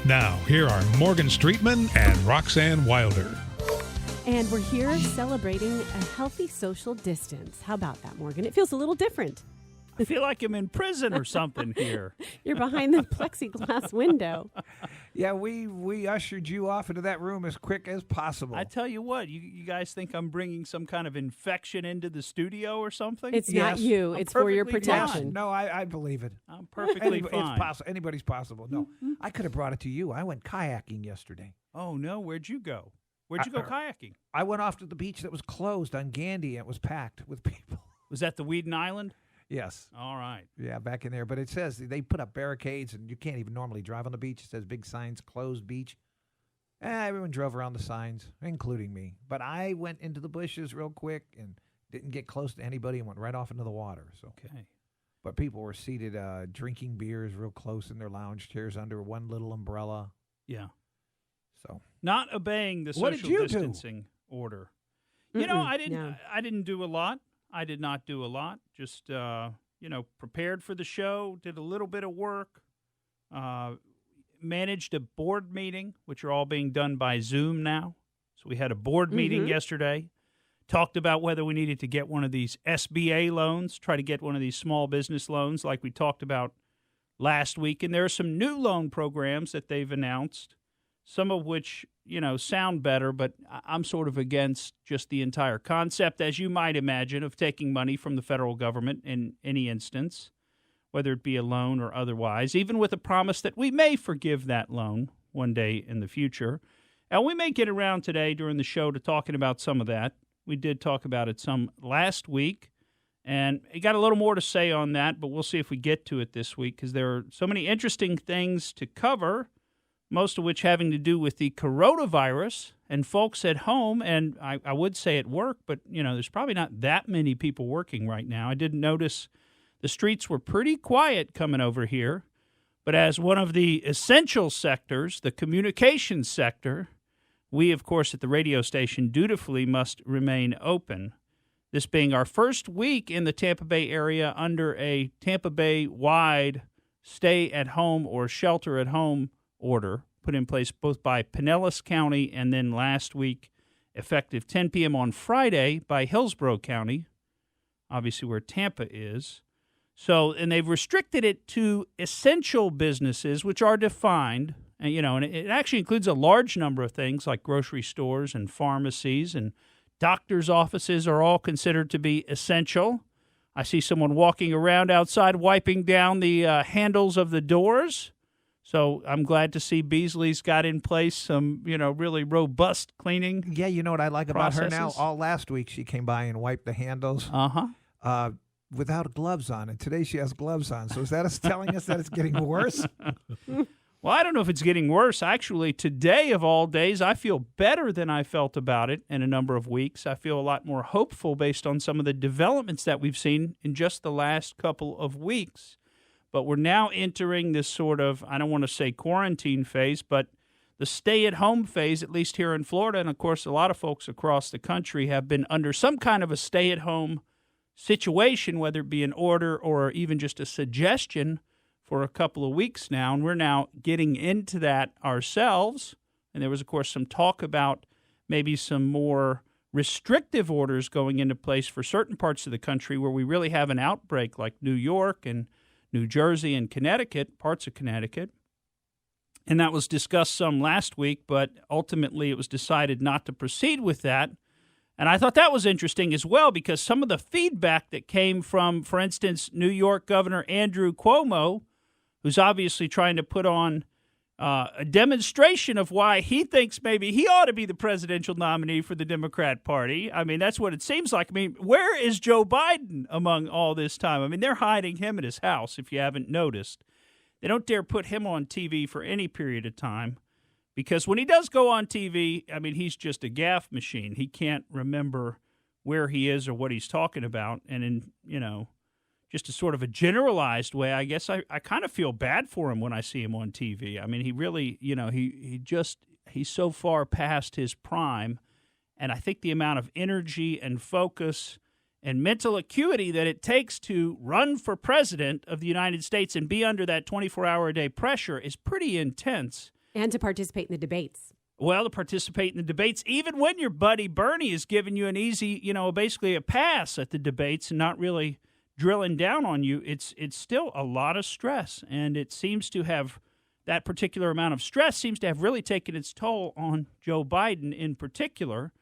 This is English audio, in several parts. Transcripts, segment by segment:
Now, here are Morgan Streetman and Roxanne Wilder. And we're here celebrating a healthy social distance. How about that, Morgan? It feels a little different. I feel like I'm in prison or something here. You're behind the plexiglass window. Yeah, we ushered you off into that room as quick as possible. I tell you what, you guys think I'm bringing some kind of infection into the studio or something? It's not you. It's for your perfectly fine. protection. No, I believe it. I'm perfectly fine. It's possible. Anybody's possible. No, I could have brought it to you. I went kayaking yesterday. Oh, no. Where'd you go? Where'd you go kayaking? I went off to the beach that was closed on Gandy, and it was packed with people. Was that the Weeden Island? Yes. All right. Yeah, back in there. But it says they put up barricades, and you can't even normally drive on the beach. It says big signs, closed beach. Everyone drove around the signs, including me. But I went into the bushes real quick and didn't get close to anybody and went right off into the water. So, Okay. But people were seated drinking beers real close in their lounge chairs under one little umbrella. Yeah. So Not obeying the What did social you do? distancing order. You know, I didn't. no. I didn't do a lot. I did not do a lot. Just prepared for the show. Did a little bit of work. Managed a board meeting, which are all being done by Zoom now. So we had a board meeting yesterday. Talked about whether we needed to get one of these SBA loans. Try to get one of these small business loans, like we talked about last week. And there are some new loan programs that they've announced. Some of which, sound better, but I'm sort of against just the entire concept, as you might imagine, of taking money from the federal government in any instance, whether it be a loan or otherwise, even with a promise that we may forgive that loan one day in the future. And we may get around today during the show to talking about some of that. We did talk about it some last week, and I got a little more to say on that, but we'll see if we get to it this week because there are so many interesting things to cover, most of which having to do with the coronavirus and folks at home, and I would say at work, but, there's probably not that many people working right now. I did notice the streets were pretty quiet coming over here, but as one of the essential sectors, the communications sector, we, of course, at the radio station dutifully must remain open. This being our first week in the Tampa Bay area under a Tampa Bay-wide stay-at-home or shelter-at-home order put in place both by Pinellas County and then last week, effective 10 p.m. on Friday, by Hillsborough County, obviously where Tampa is. So, and they've restricted it to essential businesses, which are defined, and it actually includes a large number of things like grocery stores and pharmacies and doctors' offices are all considered to be essential. I see someone walking around outside wiping down the handles of the doors. So I'm glad to see Beasley's got in place some, really robust cleaning. yeah, you know what I like about her now? Processes? All last week she came by and wiped the handles without gloves on, and today she has gloves on. So is that us telling us that it's getting worse? Well, I don't know if it's getting worse. Actually, today of all days, I feel better than I felt about it in a number of weeks. I feel a lot more hopeful based on some of the developments that we've seen in just the last couple of weeks. But we're now entering this sort of, I don't want to say quarantine phase, but the stay-at-home phase, at least here in Florida. And, of course, a lot of folks across the country have been under some kind of a stay-at-home situation, whether it be an order or even just a suggestion for a couple of weeks now. And we're now getting into that ourselves. And there was, of course, some talk about maybe some more restrictive orders going into place for certain parts of the country where we really have an outbreak, like New York and New Jersey and Connecticut, parts of Connecticut. And that was discussed some last week, but ultimately it was decided not to proceed with that. And I thought that was interesting as well because some of the feedback that came from, for instance, New York Governor Andrew Cuomo, who's obviously trying to put on a demonstration of why he thinks maybe he ought to be the presidential nominee for the Democrat Party. I mean, that's what it seems like. I mean, where is Joe Biden among all this time? I mean, they're hiding him at his house, if you haven't noticed. They don't dare put him on TV for any period of time because when he does go on TV, I mean, he's just a gaffe machine. He can't remember where he is or what he's talking about. And in, just a sort of a generalized way, I guess I kind of feel bad for him when I see him on TV. I mean, he really, he's so far past his prime. And I think the amount of energy and focus and mental acuity that it takes to run for president of the United States and be under that 24-hour-a-day pressure is pretty intense. And to participate in the debates. Well, to participate in the debates, even when your buddy Bernie is giving you an easy, basically a pass at the debates and not really drilling down on you, it's still a lot of stress. And it seems to have, that particular amount of stress seems to have really taken its toll on Joe Biden in particular.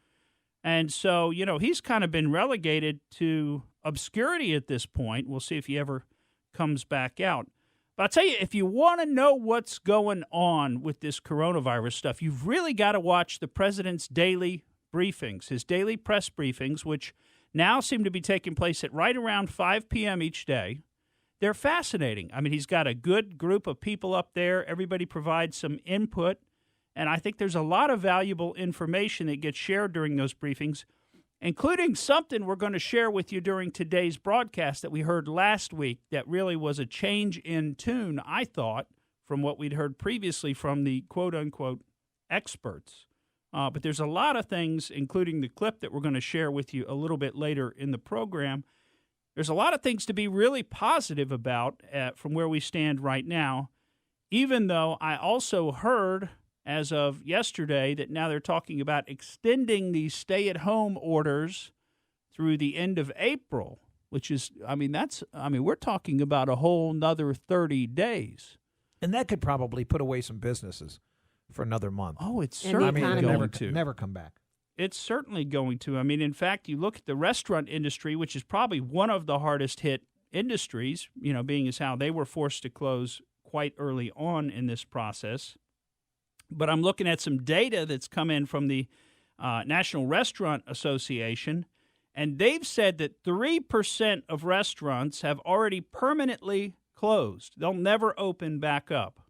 And so, he's kind of been relegated to obscurity at this point. We'll see if he ever comes back out. But I'll tell you, if you want to know what's going on with this coronavirus stuff, you've really got to watch the president's daily briefings, his daily press briefings, which now seem to be taking place at right around 5 p.m. each day. They're fascinating. I mean, he's got a good group of people up there. Everybody provides some input. And I think there's a lot of valuable information that gets shared during those briefings, including something we're going to share with you during today's broadcast that we heard last week that really was a change in tune, I thought, from what we'd heard previously from the quote-unquote experts. But there's a lot of things, including the clip that we're going to share with you a little bit later in the program. There's a lot of things to be really positive about from where we stand right now, even though I also heard as of yesterday that now they're talking about extending these stay-at-home orders through the end of April, which is, we're talking about a whole nother 30 days. And that could probably put away some businesses for another month. Oh, it's certainly going to. Never come back. It's certainly going to. I mean, in fact, you look at the restaurant industry, which is probably one of the hardest hit industries, being as how they were forced to close quite early on in this process. But I'm looking at some data that's come in from the National Restaurant Association, and they've said that 3% of restaurants have already permanently closed. They'll never open back up.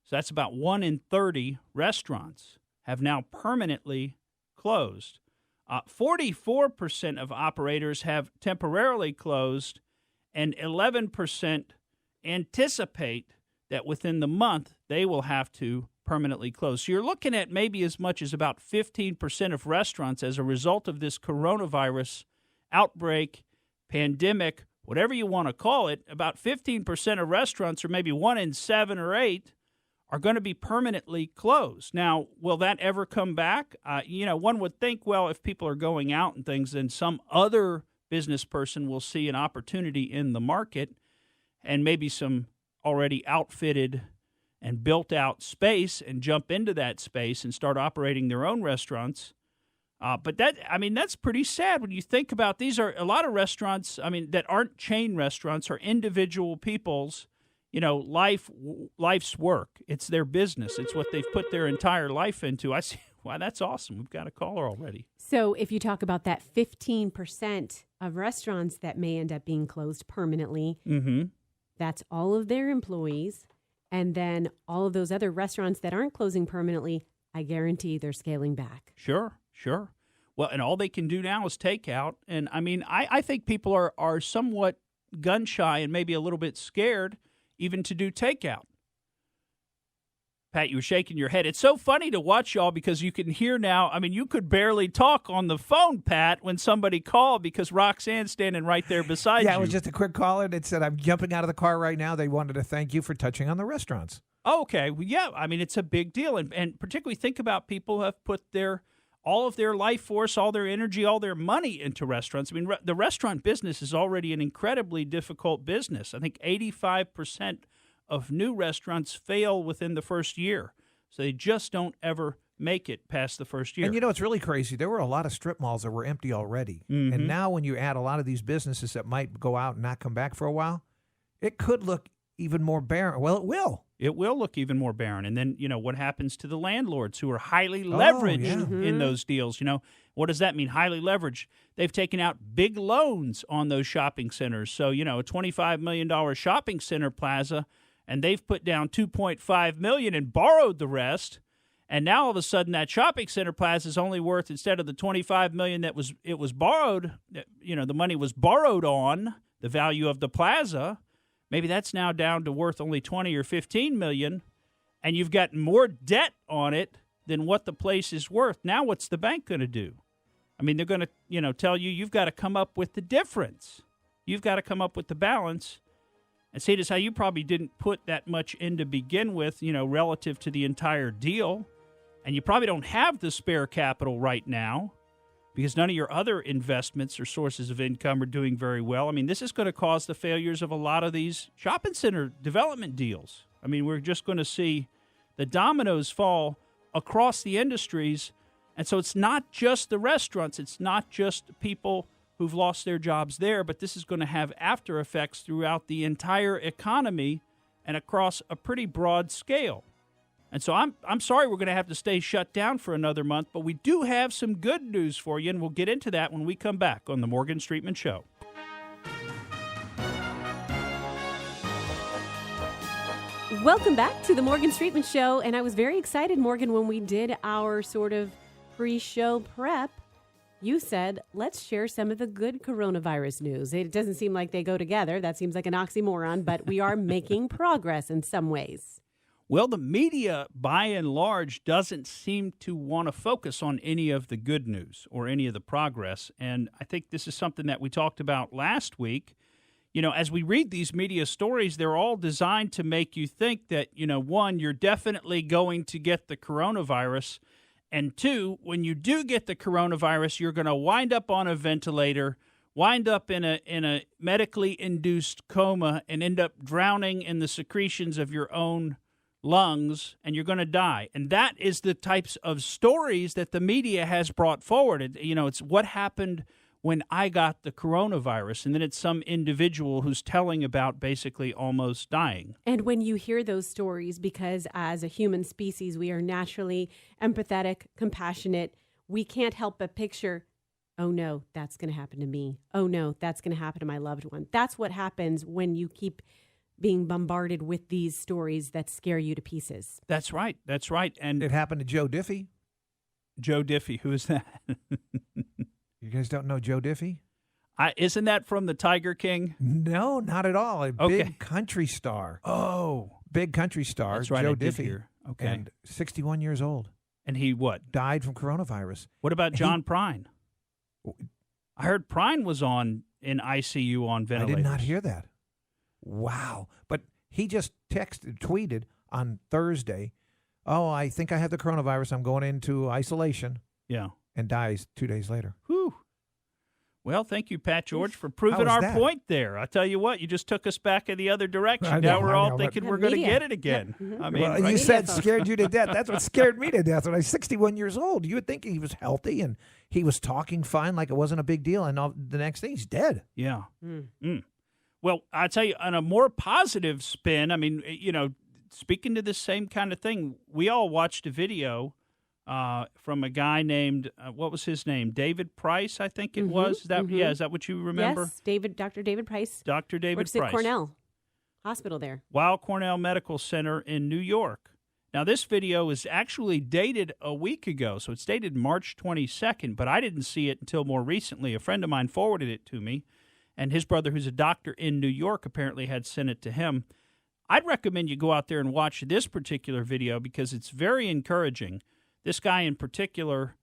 So that's about 1 in 30 restaurants have now permanently closed. 44% of operators have temporarily closed, and 11% anticipate that within the month they will have to permanently close. So you're looking at maybe as much as about 15% of restaurants as a result of this coronavirus outbreak, pandemic, whatever you want to call it. About 15% of restaurants, or maybe 1 in 7 or 8, are going to be permanently closed. Now, will that ever come back? One would think, well, if people are going out and things, then some other business person will see an opportunity in the market and maybe some already outfitted and built out space and jump into that space and start operating their own restaurants. But that's pretty sad when you think about, these are a lot of restaurants, that aren't chain restaurants, are individual people's, life's work. It's their business. It's what they've put their entire life into. I see. Wow, that's awesome. We've got a caller already. So if you talk about that 15% of restaurants that may end up being closed permanently, that's all of their employees. And then all of those other restaurants that aren't closing permanently, I guarantee they're scaling back. Sure. Well, and all they can do now is takeout. And, I think people are somewhat gun-shy and maybe a little bit scared even to do takeout. Pat, you were shaking your head. It's so funny to watch y'all because you can hear now. You could barely talk on the phone, Pat, when somebody called because Roxanne's standing right there beside you. Yeah, it was just a quick caller that said, I'm jumping out of the car right now. They wanted to thank you for touching on the restaurants. Oh, okay. Well, yeah, it's a big deal. And particularly think about people who have put all of their life force, all their energy, all their money into restaurants. The restaurant business is already an incredibly difficult business. I think 85% of new restaurants fail within the first year. So they just don't ever make it past the first year. And it's really crazy. There were a lot of strip malls that were empty already. Mm-hmm. And now when you add a lot of these businesses that might go out and not come back for a while, it could look even more barren. Well, it will. It will look even more barren. And then, what happens to the landlords who are highly leveraged in those deals? What does that mean, highly leveraged? They've taken out big loans on those shopping centers. So, a $25 million shopping center plaza, and they've put down $2.5 million and borrowed the rest. And now all of a sudden that shopping center plaza is only worth, instead of the $25 million that it was borrowed, the money was borrowed on, the value of the plaza, maybe that's now down to worth only $20 or $15 million, and you've got more debt on it than what the place is worth. Now what's the bank going to do? They're going to, tell you you've got to come up with the difference. You've got to come up with the balance. And seeing as how you probably didn't put that much in to begin with, relative to the entire deal, and you probably don't have the spare capital right now because none of your other investments or sources of income are doing very well. I mean, this is going to cause the failures of a lot of these shopping center development deals. I mean, we're just going to see the dominoes fall across the industries. And so it's not just the restaurants. It's not just people who've lost their jobs there, but this is going to have after effects throughout the entire economy and across a pretty broad scale. And so I'm sorry we're going to have to stay shut down for another month, but we do have some good news for you, and we'll get into that when we come back on the Morgan Streetman Show. Welcome back to the Morgan Streetman Show, and I was very excited, Morgan, when we did our sort of pre-show prep. You said, let's share some of the good coronavirus news. It doesn't seem like they go together. That seems like an oxymoron, but we are making progress in some ways. Well, the media, by and large, doesn't seem to want to focus on any of the good news or any of the progress. And I think this is something that we talked about last week. As we read these media stories, they're all designed to make you think that, one, you're definitely going to get the coronavirus. And two, when you do get the coronavirus, you're going to wind up on a ventilator, wind up in a medically induced coma, and end up drowning in the secretions of your own lungs, and you're going to die. And that is the types of stories that the media has brought forward. It's what happened when I got the coronavirus, and then it's some individual who's telling about basically almost dying. And when you hear those stories, because as a human species, we are naturally empathetic, compassionate, we can't help but picture, oh no, that's going to happen to me. Oh no, that's going to happen to my loved one. That's what happens when you keep being bombarded with these stories that scare you to pieces. That's right. That's right. And It happened to Joe Diffie. Joe Diffie, who is that? You guys don't know Joe Diffie? Isn't that from the Tiger King? No, not at all. A Okay. big country star. Oh, Big country star, that's right. Joe I did Diffie. hear. Okay. And 61 years old. And he what? Died from coronavirus. What about John Prine? I heard Prine was in ICU on ventilators. I did not hear that. Wow. But he just tweeted on Thursday, oh, I think I have the coronavirus. I'm going into isolation. Yeah. And dies 2 days later. Whew. Well, thank you, Pat George, for proving was our that? point there. I tell you what, you just took us back in the other direction. I know, Now we're I all know, thinking but- we're going to Media. get it again. Yep. Mhm. I mean, Well, right? you said folks. scared you to death. That's what scared me to death when I was 61 years old. You would think he was healthy and he was talking fine like it wasn't a big deal. And the next thing, he's dead. Yeah. Mm. Well, I tell you, on a more positive spin, I mean, speaking to this same kind of thing, we all watched a video from a guy named, what was his name? David Price, I think it was. Is that, yeah, is that what you remember? Yes, Dr. David Price. Dr. David Works Price. at Cornell Hospital there. Weill Cornell Medical Center in New York. Now, this video is actually dated a week ago, so it's dated March 22nd, but I didn't see it until more recently. A friend of mine forwarded it to me, and his brother, who's a doctor in New York, apparently had sent it to him. I'd recommend you go out there and watch this particular video because it's very encouraging. This guy in particular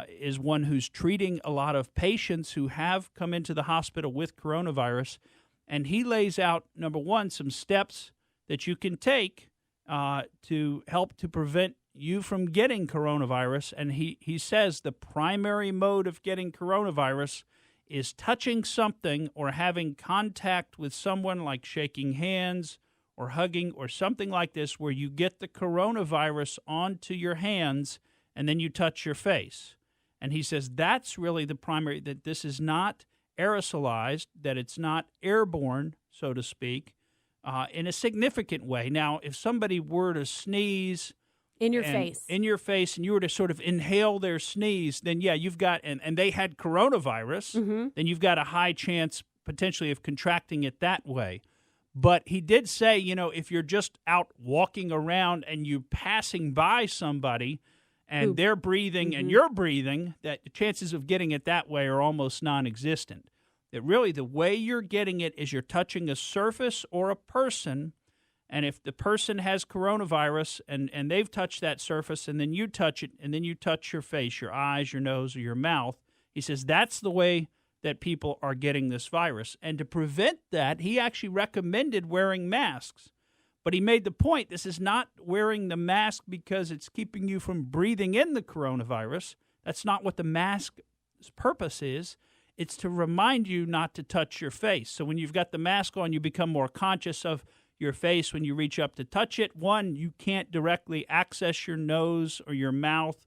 is one who's treating a lot of patients who have come into the hospital with coronavirus, and he lays out, number one, some steps that you can take to help to prevent you from getting coronavirus. And he says the primary mode of getting coronavirus is touching something or having contact with someone, like shaking hands or hugging or something like this, where you get the coronavirus onto your hands and then you touch your face. And he says that's really the primary, that this is not aerosolized, that it's not airborne, so to speak, in a significant way. Now, if somebody were to sneeze In your and face, and you were to sort of inhale their sneeze, then yeah, you've got, and they had coronavirus, then you've got a high chance potentially of contracting it that way. But he did say, if you're just out walking around and you're passing by somebody and they're breathing and you're breathing, that the chances of getting it that way are almost non-existent. That really the way you're getting it is you're touching a surface or a person. And if the person has coronavirus and they've touched that surface and then you touch it and then you touch your face, your eyes, your nose, or your mouth, he says that's the way that people are getting this virus. And to prevent that, he actually recommended wearing masks. But he made the point, this is not wearing the mask because it's keeping you from breathing in the coronavirus. That's not what the mask's purpose is. It's to remind you not to touch your face. So when you've got the mask on, you become more conscious of your face when you reach up to touch it. One, you can't directly access your nose or your mouth.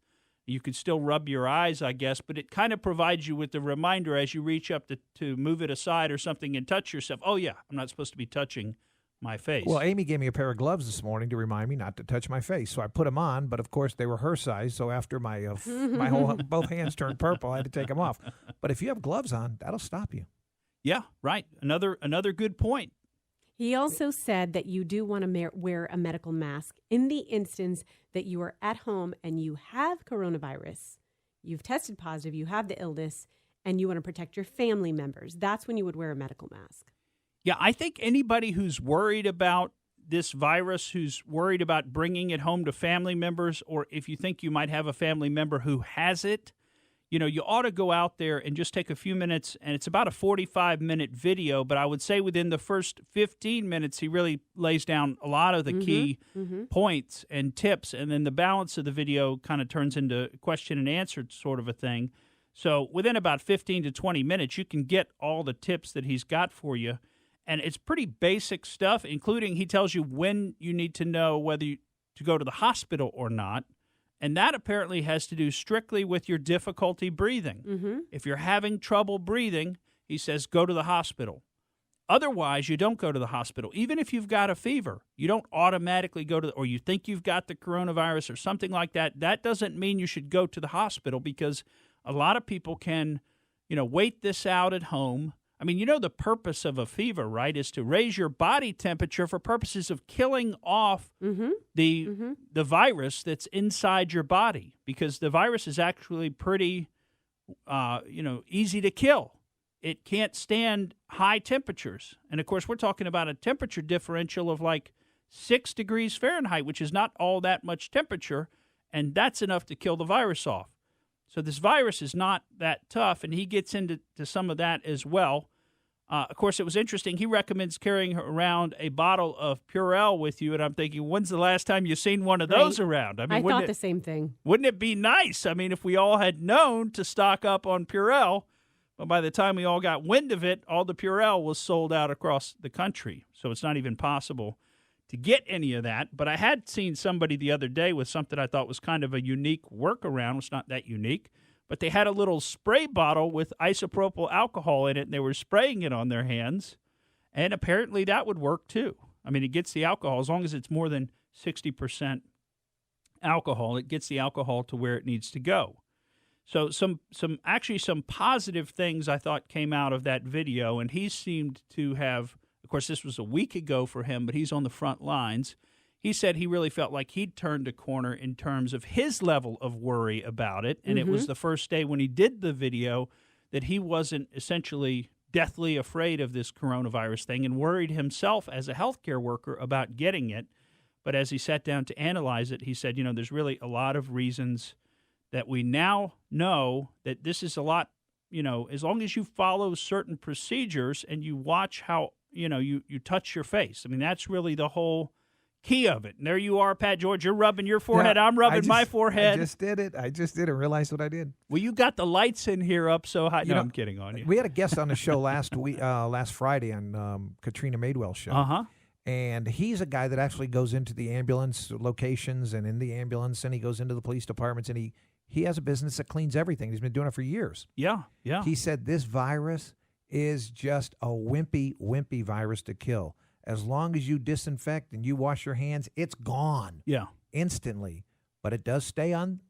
You could still rub your eyes, I guess, but it kind of provides you with the reminder as you reach up to move it aside or something and touch yourself. Oh, yeah, I'm not supposed to be touching my face. Well, Amy gave me a pair of gloves this morning to remind me not to touch my face. So I put them on, but of course they were her size. So after my both hands turned purple, I had to take them off. But if you have gloves on, that'll stop you. Yeah, right. Another good point. He also said that you do want to wear a medical mask in the instance that you are at home and you have coronavirus, you've tested positive, you have the illness, and you want to protect your family members. That's when you would wear a medical mask. Yeah, I think anybody who's worried about this virus, who's worried about bringing it home to family members, or if you think you might have a family member who has it, you ought to go out there and just take a few minutes, and it's about a 45-minute video, but I would say within the first 15 minutes, he really lays down a lot of the key points and tips, and then the balance of the video kind of turns into question and answer sort of a thing. So within about 15 to 20 minutes, you can get all the tips that he's got for you, and it's pretty basic stuff, including he tells you when you need to know whether to go to the hospital or not. And that apparently has to do strictly with your difficulty breathing. If you're having trouble breathing, he says, go to the hospital. Otherwise, you don't go to the hospital. Even if you've got a fever, you don't automatically go to, or you think you've got the coronavirus or something like that. That doesn't mean you should go to the hospital, because a lot of people can, wait this out at home. I mean, the purpose of a fever, right, is to raise your body temperature for purposes of killing off the virus that's inside your body, because the virus is actually pretty, easy to kill. It can't stand high temperatures. And, of course, we're talking about a temperature differential of like 6 degrees Fahrenheit, which is not all that much temperature, and that's enough to kill the virus off. So this virus is not that tough, and he gets into some of that as well. Of course, it was interesting. He recommends carrying around a bottle of Purell with you, and I'm thinking, when's the last time you've seen one of those around? I thought the same thing. Wouldn't it be nice? I mean, if we all had known to stock up on Purell, but by the time we all got wind of it, all the Purell was sold out across the country. So it's not even possible to get any of that. But I had seen somebody the other day with something I thought was kind of a unique workaround. It's not that unique, but they had a little spray bottle with isopropyl alcohol in it, and they were spraying it on their hands, and apparently that would work too. I mean, it gets the alcohol, as long as it's more than 60% alcohol, it gets the alcohol to where it needs to go. So some positive things I thought came out of that video, and he seemed to have, of course, this was a week ago for him, but he's on the front lines. He said he really felt like he'd turned a corner in terms of his level of worry about it, and it was the first day when he did the video that he wasn't essentially deathly afraid of this coronavirus thing and worried himself as a healthcare worker about getting it. But as he sat down to analyze it, he said, there's really a lot of reasons that we now know that this is a lot, as long as you follow certain procedures and you watch how, you touch your face. I mean, that's really the whole key of it. And there you are, Pat George. You're rubbing your forehead. I'm rubbing my forehead. I just did it. I realized what I did. Well, you got the lights in here up so high. I'm kidding on you. We had a guest on the show last Friday on Katrina Madewell's show. And he's a guy that actually goes into the ambulance locations and in the ambulance, and he goes into the police departments, and he has a business that cleans everything. He's been doing it for years. Yeah. He said this virus is just a wimpy virus to kill. As long as you disinfect and you wash your hands, it's gone. Yeah. Instantly. But it does stay on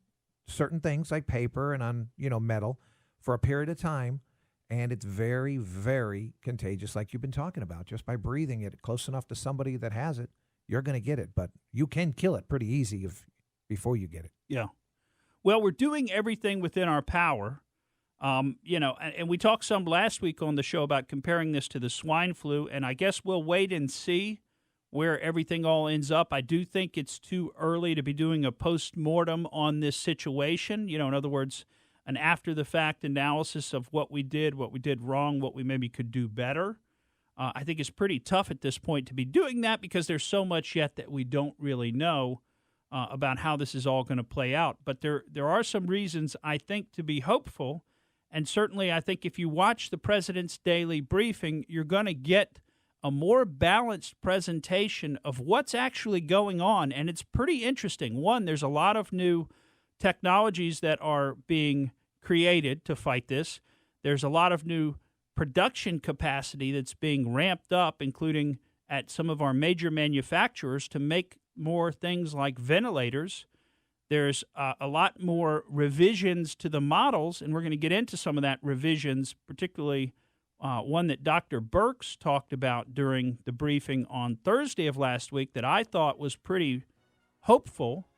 certain things like paper and on, metal for a period of time. And it's very, very contagious, like you've been talking about. Just by breathing it close enough to somebody that has it, you're going to get it. But you can kill it pretty easy before you get it. Yeah. Well, we're doing everything within our power. And we talked some last week on the show about comparing this to the swine flu, and I guess we'll wait and see where everything all ends up. I do think it's too early to be doing a post-mortem on this situation. In other words, an after-the-fact analysis of what we did wrong, what we maybe could do better. I think it's pretty tough at this point to be doing that because there's so much yet that we don't really know about how this is all going to play out. But there are some reasons, I think, to be hopeful. And certainly I think if you watch the president's daily briefing, you're going to get a more balanced presentation of what's actually going on. And it's pretty interesting. One, there's a lot of new technologies that are being created to fight this. There's a lot of new production capacity that's being ramped up, including at some of our major manufacturers, to make more things like ventilators. There's a lot more revisions to the models, and we're going to get into some of that revisions, particularly one that Dr. Birx talked about during the briefing on Thursday of last week that I thought was pretty hopeful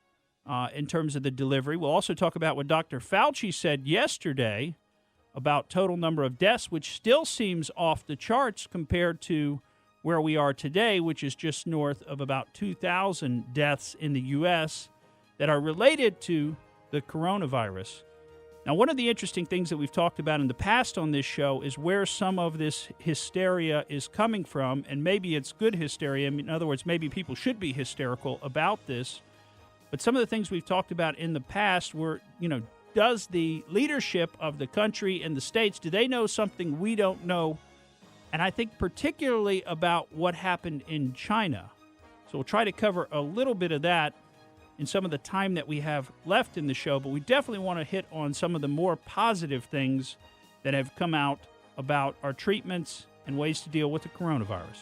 in terms of the delivery. We'll also talk about what Dr. Fauci said yesterday about total number of deaths, which still seems off the charts compared to where we are today, which is just north of about 2,000 deaths in the U.S. that are related to the coronavirus. Now, one of the interesting things that we've talked about in the past on this show is where some of this hysteria is coming from, and maybe it's good hysteria. I mean, in other words, maybe people should be hysterical about this. But some of the things we've talked about in the past were, does the leadership of the country and the states, do they know something we don't know? And I think particularly about what happened in China. So we'll try to cover a little bit of that in some of the time that we have left in the show, but we definitely want to hit on some of the more positive things that have come out about our treatments and ways to deal with the coronavirus.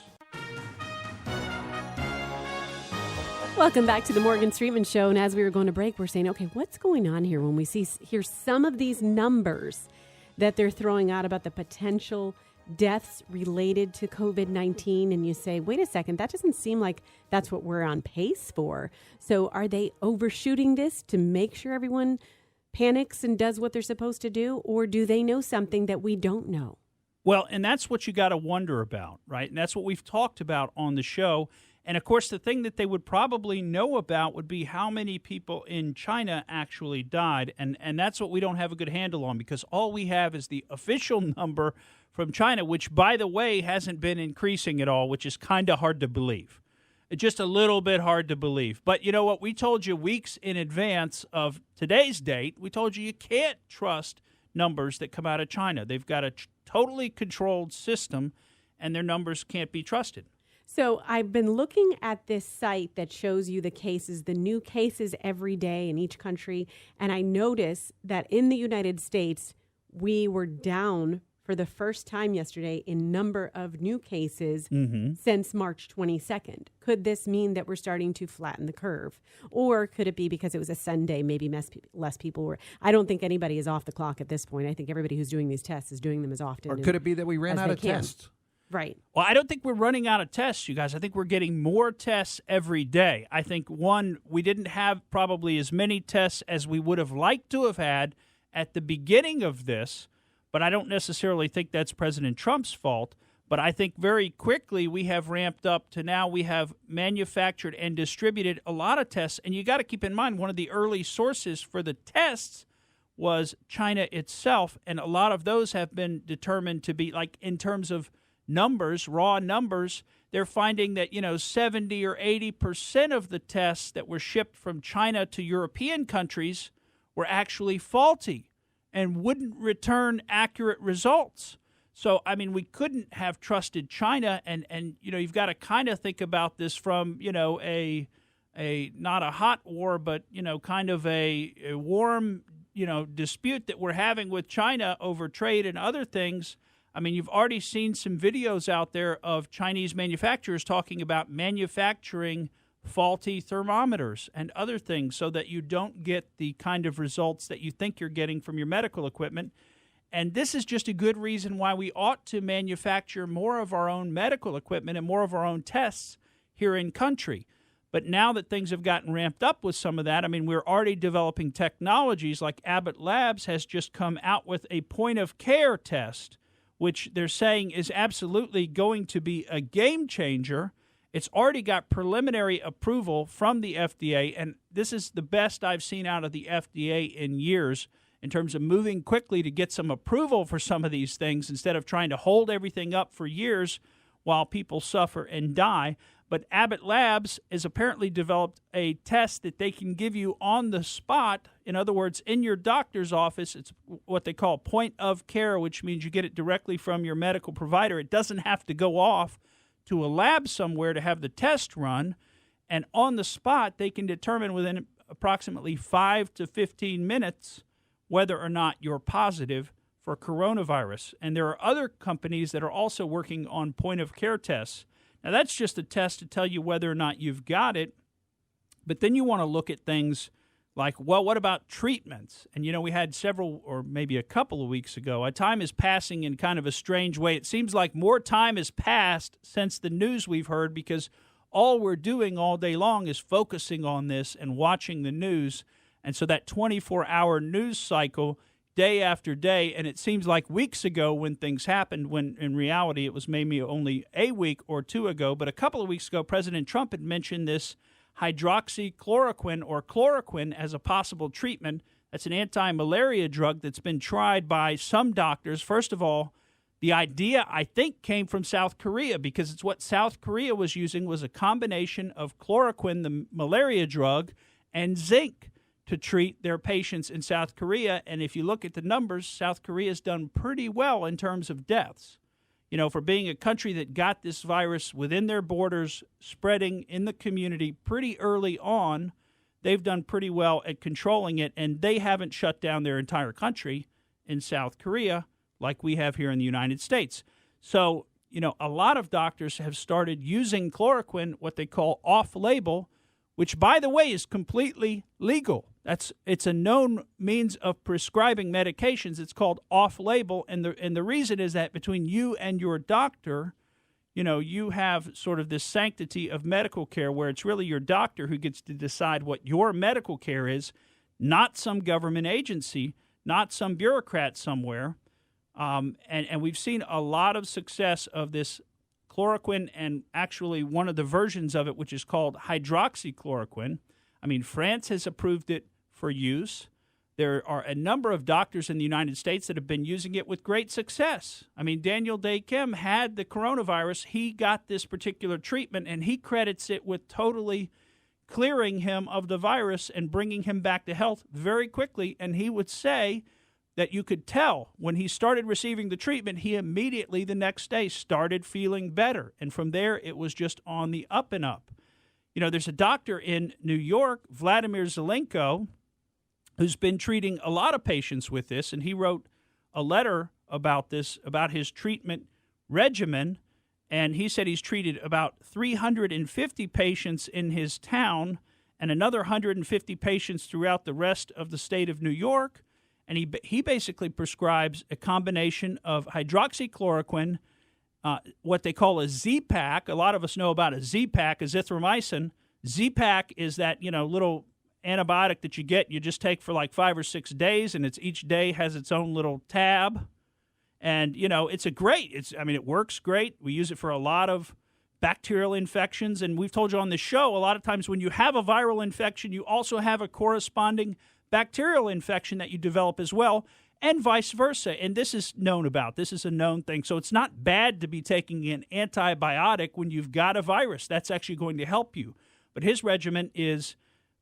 Welcome back to the Morgan Streetman Show. And as we were going to break, we're saying, okay, what's going on here when we hear some of these numbers that they're throwing out about the potential deaths related to COVID-19, and you say, wait a second, that doesn't seem like that's what we're on pace for. So are they overshooting this to make sure everyone panics and does what they're supposed to do, or do they know something that we don't know? Well, and that's what you got to wonder about, right? And that's what we've talked about on the show. And, of course, the thing that they would probably know about would be how many people in China actually died. And that's what we don't have a good handle on, because all we have is the official number from China, which, by the way, hasn't been increasing at all, which is kind of hard to believe. It's just a little bit hard to believe. But you know what? We told you weeks in advance of today's date, we told you can't trust numbers that come out of China. They've got a totally controlled system, and their numbers can't be trusted. So I've been looking at this site that shows you the cases, the new cases every day in each country, and I noticed that in the United States, we were down for the first time yesterday in number of new cases since March 22nd. Could this mean that we're starting to flatten the curve? Or could it be because it was a Sunday, maybe less people were? I don't think anybody is off the clock at this point. I think everybody who's doing these tests is doing them as often. Or could it be that we ran out of tests? Right. Well, I don't think we're running out of tests, you guys. I think we're getting more tests every day. I think, one, we didn't have probably as many tests as we would have liked to have had at the beginning of this, but I don't necessarily think that's President Trump's fault. But I think very quickly we have ramped up to now we have manufactured and distributed a lot of tests. And you got to keep in mind, one of the early sources for the tests was China itself, and a lot of those have been determined to be, like, in terms of numbers, raw numbers, they're finding that, 70 or 80% of the tests that were shipped from China to European countries were actually faulty and wouldn't return accurate results. So, I mean, we couldn't have trusted China, and you've got to kind of think about this from, a not a hot war, but, kind of a warm, dispute that we're having with China over trade and other things. I mean, you've already seen some videos out there of Chinese manufacturers talking about manufacturing faulty thermometers and other things so that you don't get the kind of results that you think you're getting from your medical equipment. And this is just a good reason why we ought to manufacture more of our own medical equipment and more of our own tests here in country. But now that things have gotten ramped up with some of that, I mean, we're already developing technologies like Abbott Labs has just come out with a point-of-care test, which they're saying is absolutely going to be a game changer. It's already got preliminary approval from the FDA, and this is the best I've seen out of the FDA in years in terms of moving quickly to get some approval for some of these things instead of trying to hold everything up for years while people suffer and die. But Abbott Labs has apparently developed a test that they can give you on the spot. In other words, in your doctor's office. It's what they call point of care, which means you get it directly from your medical provider. It doesn't have to go off to a lab somewhere to have the test run. And on the spot, they can determine within approximately 5 to 15 minutes whether or not you're positive for coronavirus. And there are other companies that are also working on point-of-care tests. Now, that's just a test to tell you whether or not you've got it. But then you want to look at things like, well, what about treatments? And, we had several or maybe a couple of weeks ago. Time is passing in kind of a strange way. It seems like more time has passed since the news we've heard because all we're doing all day long is focusing on this and watching the news. And so that 24-hour news cycle day after day, and it seems like weeks ago when things happened, when in reality it was maybe only a week or two ago. But a couple of weeks ago, President Trump had mentioned this hydroxychloroquine or chloroquine as a possible treatment. That's an anti-malaria drug that's been tried by some doctors. First of all, the idea, I think, came from South Korea because it's what South Korea was using was a combination of chloroquine, the malaria drug, and zinc to treat their patients in South Korea. And if you look at the numbers, South Korea has done pretty well in terms of deaths. For being a country that got this virus within their borders, spreading in the community pretty early on, they've done pretty well at controlling it, and they haven't shut down their entire country in South Korea like we have here in the United States. So, a lot of doctors have started using chloroquine, what they call off-label, which, by the way, is completely legal. It's a known means of prescribing medications. It's called off-label, and the reason is that between you and your doctor, you have sort of this sanctity of medical care where it's really your doctor who gets to decide what your medical care is, not some government agency, not some bureaucrat somewhere. And we've seen a lot of success of this chloroquine and actually one of the versions of it, which is called hydroxychloroquine. I mean, France has approved it for use. There are a number of doctors in the United States that have been using it with great success. I mean, Daniel Day Kim had the coronavirus. He got this particular treatment, and he credits it with totally clearing him of the virus and bringing him back to health very quickly. And he would say that you could tell when he started receiving the treatment, he immediately the next day started feeling better. And from there, it was just on the up and up. There's a doctor in New York, Vladimir Zelenko, who's been treating a lot of patients with this, and he wrote a letter about this, about his treatment regimen, and he said he's treated about 350 patients in his town and another 150 patients throughout the rest of the state of New York, and he basically prescribes a combination of hydroxychloroquine, what they call a Z-Pack. A lot of us know about a Z-Pack, azithromycin. Z-Pack is that, little antibiotic that you just take for like 5 or 6 days, and each day has its own little tab. And, it works great. We use it for a lot of bacterial infections. And we've told you on this show, a lot of times when you have a viral infection, you also have a corresponding bacterial infection that you develop as well, and vice versa. And this is known about. This is a known thing. So it's not bad to be taking an antibiotic when you've got a virus. That's actually going to help you. But his regimen is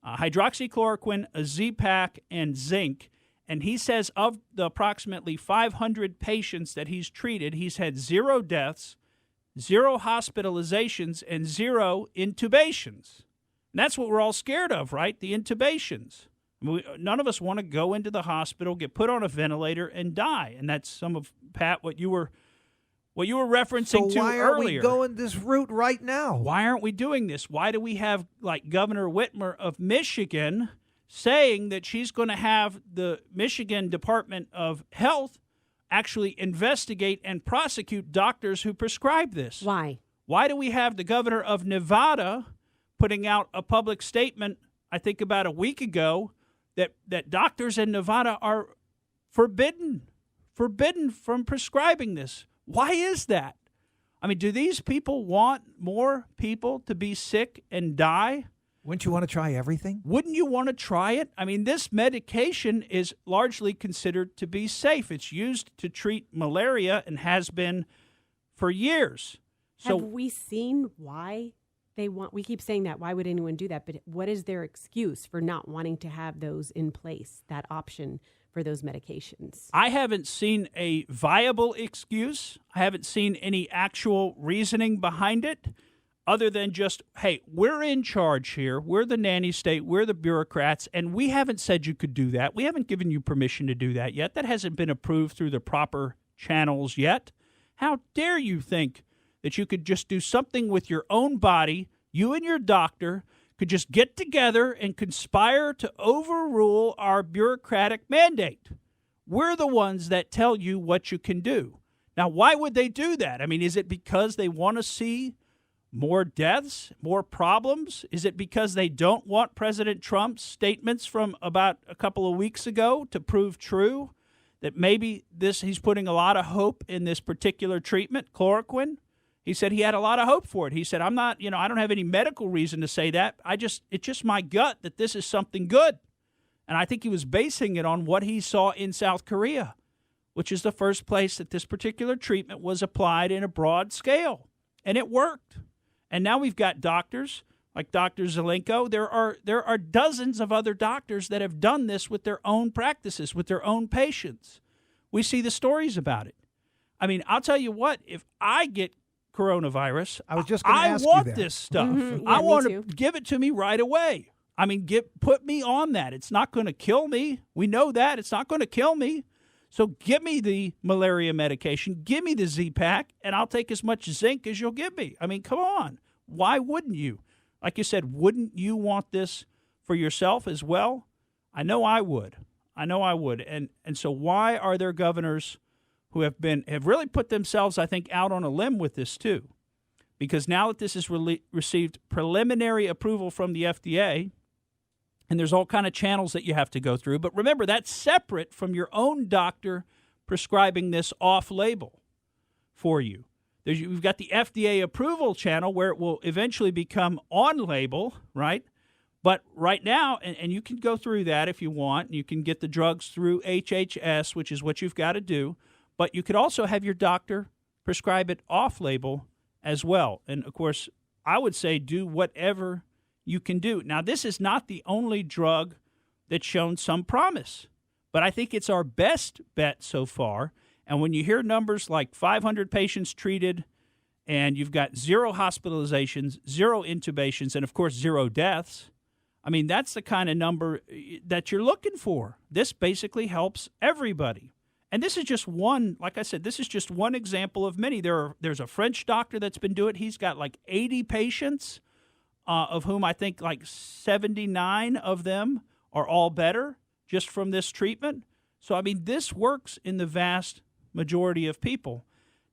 hydroxychloroquine, a Z-Pack, and zinc. And he says of the approximately 500 patients that he's treated, he's had 0 deaths, 0 hospitalizations, and 0 intubations. And that's what we're all scared of, right? The intubations. None of us want to go into the hospital, get put on a ventilator, and die. And that's some of, Pat, what you were referencing to earlier. So why aren't we going this route right now? Why aren't we doing this? Why do we have, like, Governor Whitmer of Michigan saying that she's going to have the Michigan Department of Health actually investigate and prosecute doctors who prescribe this? Why? Why do we have the governor of Nevada putting out a public statement, I think about a week ago, that doctors in Nevada are forbidden from prescribing this? Why is that? I mean, do these people want more people to be sick and die? Wouldn't you want to try everything? Wouldn't you want to try it? I mean, this medication is largely considered to be safe. It's used to treat malaria and has been for years. So have we seen why they want? We keep saying that. Why would anyone do that? But what is their excuse for not wanting to have those in place, that option for those medications? I haven't seen a viable excuse. I haven't seen any actual reasoning behind it other than just, hey, we're in charge here. We're the nanny state. We're the bureaucrats, and we haven't said you could do that. We haven't given you permission to do that yet. That hasn't been approved through the proper channels yet. How dare you think that you could just do something with your own body, you and your doctor could just get together and conspire to overrule our bureaucratic mandate. We're the ones that tell you what you can do. Now, why would they do that? I mean, is it because they want to see more deaths, more problems? Is it because they don't want President Trump's statements from about a couple of weeks ago to prove true? That maybe he's putting a lot of hope in this particular treatment, chloroquine? He said he had a lot of hope for it. He said, I'm not, I don't have any medical reason to say that. It's just my gut that this is something good. And I think he was basing it on what he saw in South Korea, which is the first place that this particular treatment was applied in a broad scale. And it worked. And now we've got doctors like Dr. Zelenko. There are dozens of other doctors that have done this with their own practices, with their own patients. We see the stories about it. I mean, I'll tell you what, if I get coronavirus, I was just going to ask you want that. this stuff. Mm-hmm. I Yeah, want me to too. give it to me right away. I mean, put me on that. It's not going to kill me. We know that. It's not going to kill me. So give me the malaria medication. Give me the Z-Pack, and I'll take as much zinc as you'll give me. I mean, come on. Why wouldn't you? Like you said, wouldn't you want this for yourself as well? I know I would. And so why are there governors who have really put themselves, I think, out on a limb with this too? Because now that this has received preliminary approval from the FDA, and there's all kind of channels that you have to go through. But remember, that's separate from your own doctor prescribing this off-label for you. We've got the FDA approval channel where it will eventually become on-label, right? But right now, and you can go through that if you want. You can get the drugs through HHS, which is what you've got to do. But you could also have your doctor prescribe it off-label as well. And, of course, I would say do whatever you can do. Now, this is not the only drug that's shown some promise, but I think it's our best bet so far. And when you hear numbers like 500 patients treated and you've got 0 hospitalizations, 0 intubations, and, of course, 0 deaths, I mean, that's the kind of number that you're looking for. This basically helps everybody. And this is just one, like I said, this is just one example of many. There's a French doctor that's been doing it. He's got like 80 patients, of whom I think like 79 of them are all better just from this treatment. So, I mean, this works in the vast majority of people.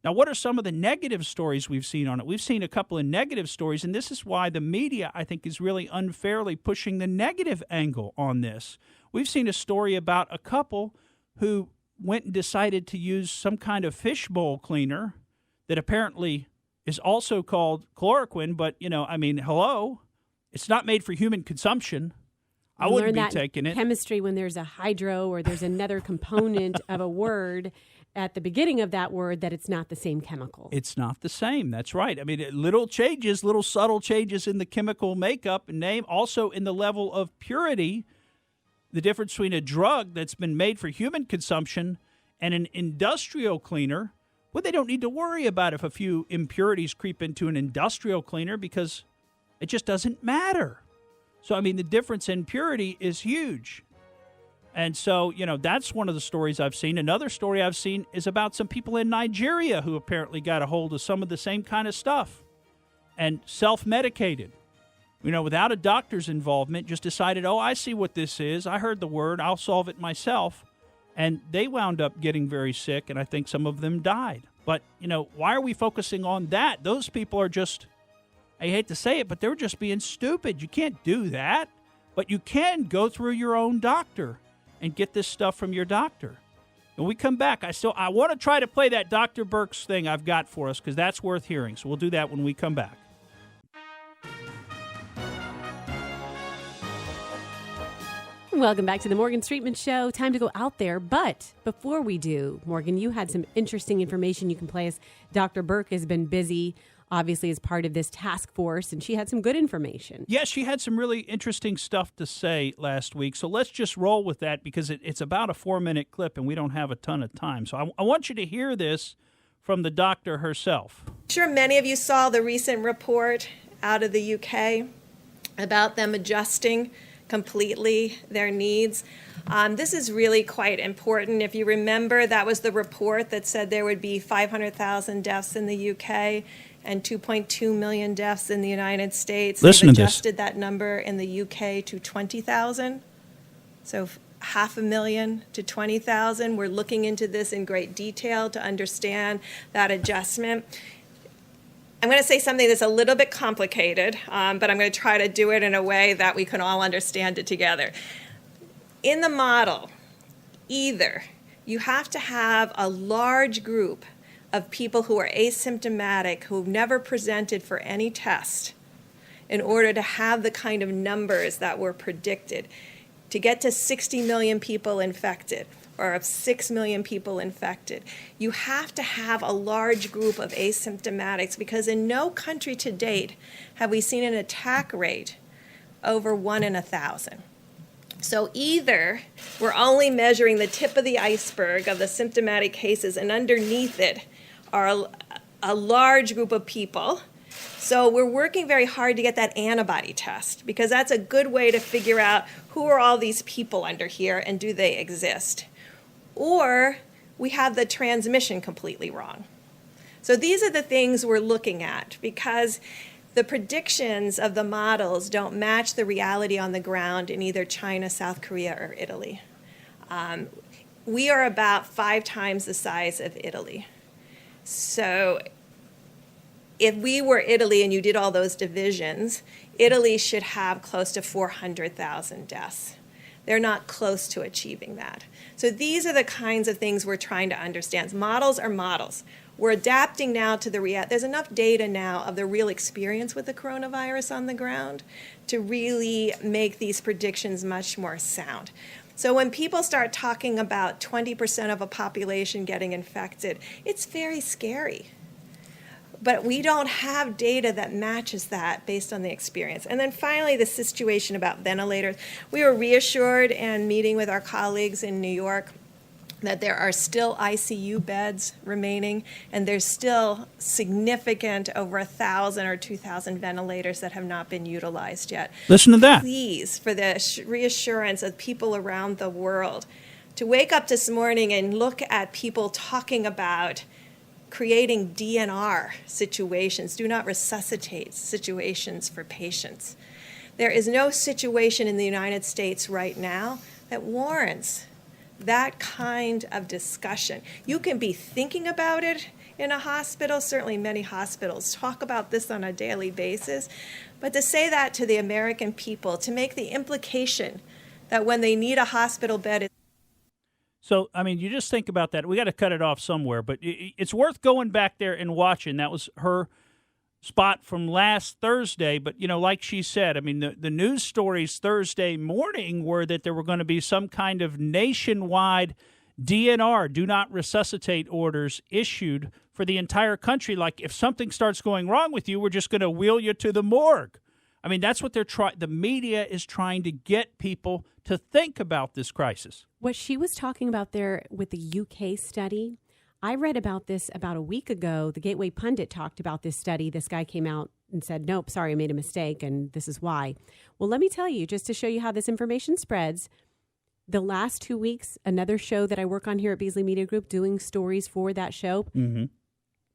Now, what are some of the negative stories we've seen on it? We've seen a couple of negative stories, and this is why the media, I think, is really unfairly pushing the negative angle on this. We've seen a story about a couple who went and decided to use some kind of fishbowl cleaner that apparently is also called chloroquine, but, I mean, hello, it's not made for human consumption. I You wouldn't learn be that taking it. Chemistry, when there's a hydro or there's another component of a word at the beginning of that word, that it's not the same chemical. It's not the same. That's right. I mean, little subtle changes in the chemical makeup and name, also in the level of purity. The difference between a drug that's been made for human consumption and an industrial cleaner, well, they don't need to worry about if a few impurities creep into an industrial cleaner because it just doesn't matter. So, I mean, the difference in purity is huge. And so, that's one of the stories I've seen. Another story I've seen is about some people in Nigeria who apparently got a hold of some of the same kind of stuff and self-medicated. Without a doctor's involvement, just decided, I see what this is. I heard the word. I'll solve it myself. And they wound up getting very sick, and I think some of them died. But, why are we focusing on that? Those people are just, I hate to say it, but they're just being stupid. You can't do that. But you can go through your own doctor and get this stuff from your doctor. When we come back, I want to try to play that Dr. Burks thing I've got for us because that's worth hearing. So we'll do that when we come back. Welcome back to the Morgan Streetman Show. Time to go out there. But before we do, Morgan, you had some interesting information you can play us. Dr. Burke has been busy, obviously, as part of this task force, and she had some good information. Yeah, she had some really interesting stuff to say last week. So let's just roll with that because it's about a 4-minute clip and we don't have a ton of time. So I want you to hear this from the doctor herself. I'm sure many of you saw the recent report out of the UK about them adjusting completely their needs. This is really quite important. If you remember, that was the report that said there would be 500,000 deaths in the UK and 2.2 million deaths in the United States. Listen They've to this. adjusted that number in the UK to 20,000. So 500,000 to 20,000. We're looking into this in great detail to understand that adjustment. I'm going to say something that's a little bit complicated, but I'm going to try to do it in a way that we can all understand it together. In the model, either you have to have a large group of people who are asymptomatic, who've never presented for any test, in order to have the kind of numbers that were predicted. To get to 60 million people infected, or of 6 million people infected, you have to have a large group of asymptomatics, because in no country to date have we seen an attack rate over 1 in 1,000. So either we're only measuring the tip of the iceberg of the symptomatic cases, and underneath it are a large group of people. So we're working very hard to get that antibody test, because that's a good way to figure out who are all these people under here and do they exist. Or we have the transmission completely wrong. So these are the things we're looking at, because the predictions of the models don't match the reality on the ground in either China, South Korea, or Italy. We are about 5 times the size of Italy. So if we were Italy and you did all those divisions, Italy should have close to 400,000 deaths. They're not close to achieving that. So these are the kinds of things we're trying to understand. Models are models. We're adapting now to the reality. There's enough data now of the real experience with the coronavirus on the ground to really make these predictions much more sound. So when people start talking about 20% of a population getting infected, it's very scary. But we don't have data that matches that based on the experience. And then finally, the situation about ventilators. We were reassured in meeting with our colleagues in New York that there are still ICU beds remaining, and there's still significant over 1,000 or 2,000 ventilators that have not been utilized yet. Listen to that. Please, for the reassurance of people around the world, to wake up this morning and look at people talking about creating DNR situations, do not resuscitate situations for patients. There is no situation in the United States right now that warrants that kind of discussion. You can be thinking about it in a hospital. Certainly many hospitals talk about this on a daily basis. But to say that to the American people, to make the implication that when they need a hospital bed, So, I mean, you just think about that. We got to cut it off somewhere, but it's worth going back there and watching. That was her spot from last Thursday. But, you know, like she said, I mean, the news stories Thursday morning were that there were going to be some kind of nationwide DNR, do not resuscitate orders issued for the entire country. Like, if something starts going wrong with you, we're just going to wheel you to the morgue. I mean, that's what they're trying. The media is trying to get people to think about this crisis. What she was talking about there with the UK study, I read about this about a week ago. The Gateway Pundit talked about this study. This guy came out and said, nope, sorry, I made a mistake, and this is why. Well, let me tell you, just to show you how this information spreads, the last 2 weeks, another show that I work on here at Beasley Media Group, doing stories for that show,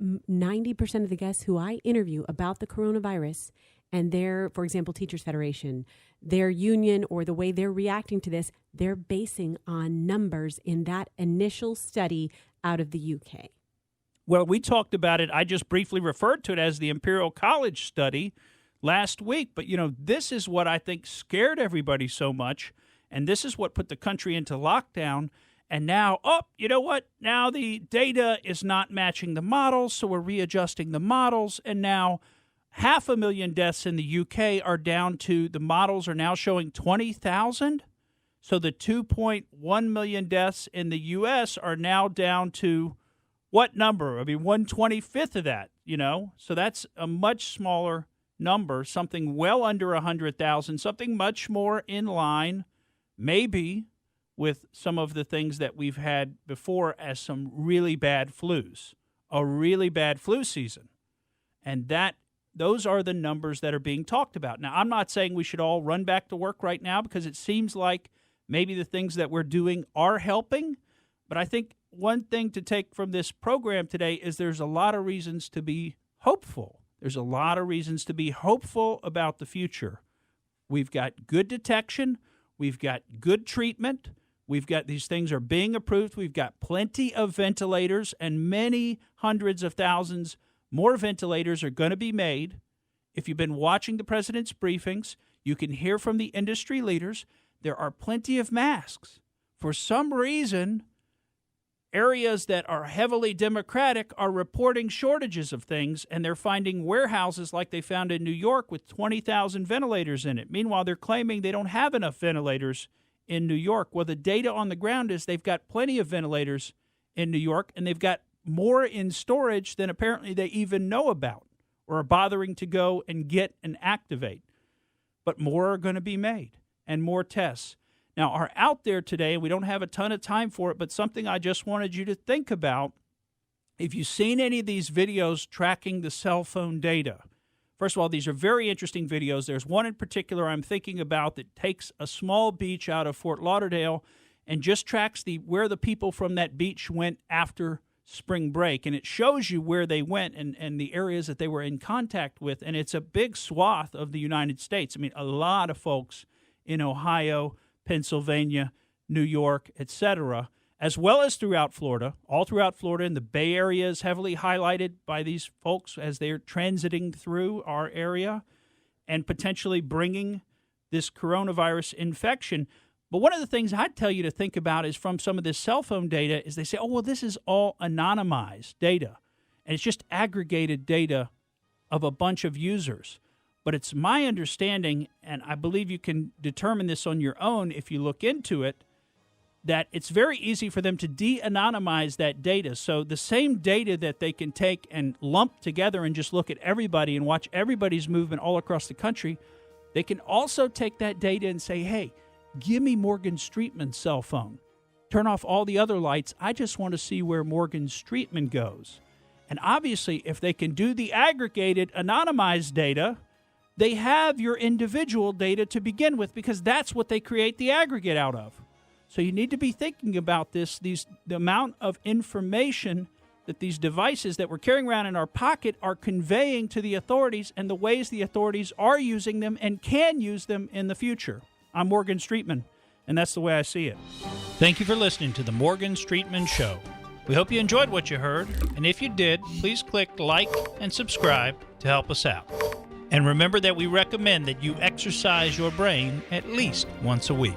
90% of the guests who I interview about the coronavirus and their, for example, Teachers Federation, their union, or the way they're reacting to this, they're basing on numbers in that initial study out of the UK. Well, we talked about it. I just briefly referred to it as the Imperial College study last week. But, you know, this is what I think scared everybody so much. And this is what put the country into lockdown. And now, you know what? Now the data is not matching the models, so we're readjusting the models. And now 500,000 deaths in the UK are down to, the models are now showing 20,000. So the 2.1 million deaths in the U.S. are now down to what number? I mean, 1/25 of that, So that's a much smaller number, something well under 100,000, something much more in line, maybe, with some of the things that we've had before as some really bad flus, a really bad flu season. And those are the numbers that are being talked about. Now, I'm not saying we should all run back to work right now because it seems like maybe the things that we're doing are helping. But I think one thing to take from this program today is there's a lot of reasons to be hopeful. There's a lot of reasons to be hopeful about the future. We've got good detection. We've got good treatment. We've got these things are being approved. We've got plenty of ventilators, and many hundreds of thousands more ventilators are going to be made. If you've been watching the president's briefings, you can hear from the industry leaders. There are plenty of masks. For some reason, areas that are heavily Democratic are reporting shortages of things, and they're finding warehouses like they found in New York with 20,000 ventilators in it. Meanwhile, they're claiming they don't have enough ventilators in New York. Well, the data on the ground is they've got plenty of ventilators in New York, and they've got more in storage than apparently they even know about or are bothering to go and get and activate. But more are going to be made and more tests. Now, are out there today, and we don't have a ton of time for it, but something I just wanted you to think about. If you've seen any of these videos tracking the cell phone data, first of all, these are very interesting videos. There's one in particular I'm thinking about that takes a small beach out of Fort Lauderdale and just tracks where the people from that beach went after spring break. And it shows you where they went and the areas that they were in contact with. And it's a big swath of the United States. I mean, a lot of folks in Ohio, Pennsylvania, New York, etc., as well as throughout Florida. All throughout Florida, and the Bay Area is heavily highlighted by these folks as they're transiting through our area and potentially bringing this coronavirus infection. But one of the things I'd tell you to think about is from some of this cell phone data is they say, oh, well, this is all anonymized data, and it's just aggregated data of a bunch of users. But it's my understanding, and I believe you can determine this on your own if you look into it, that it's very easy for them to de-anonymize that data. So the same data that they can take and lump together and just look at everybody and watch everybody's movement all across the country, they can also take that data and say, hey, give me Morgan Streetman's cell phone. Turn off all the other lights. I just want to see where Morgan Streetman goes. And obviously, if they can do the aggregated, anonymized data, they have your individual data to begin with because that's what they create the aggregate out of. So you need to be thinking about this, the amount of information that these devices that we're carrying around in our pocket are conveying to the authorities and the ways the authorities are using them and can use them in the future. I'm Morgan Streetman, and that's the way I see it. Thank you for listening to the Morgan Streetman Show. We hope you enjoyed what you heard, and if you did, please click like and subscribe to help us out. And remember that we recommend that you exercise your brain at least once a week.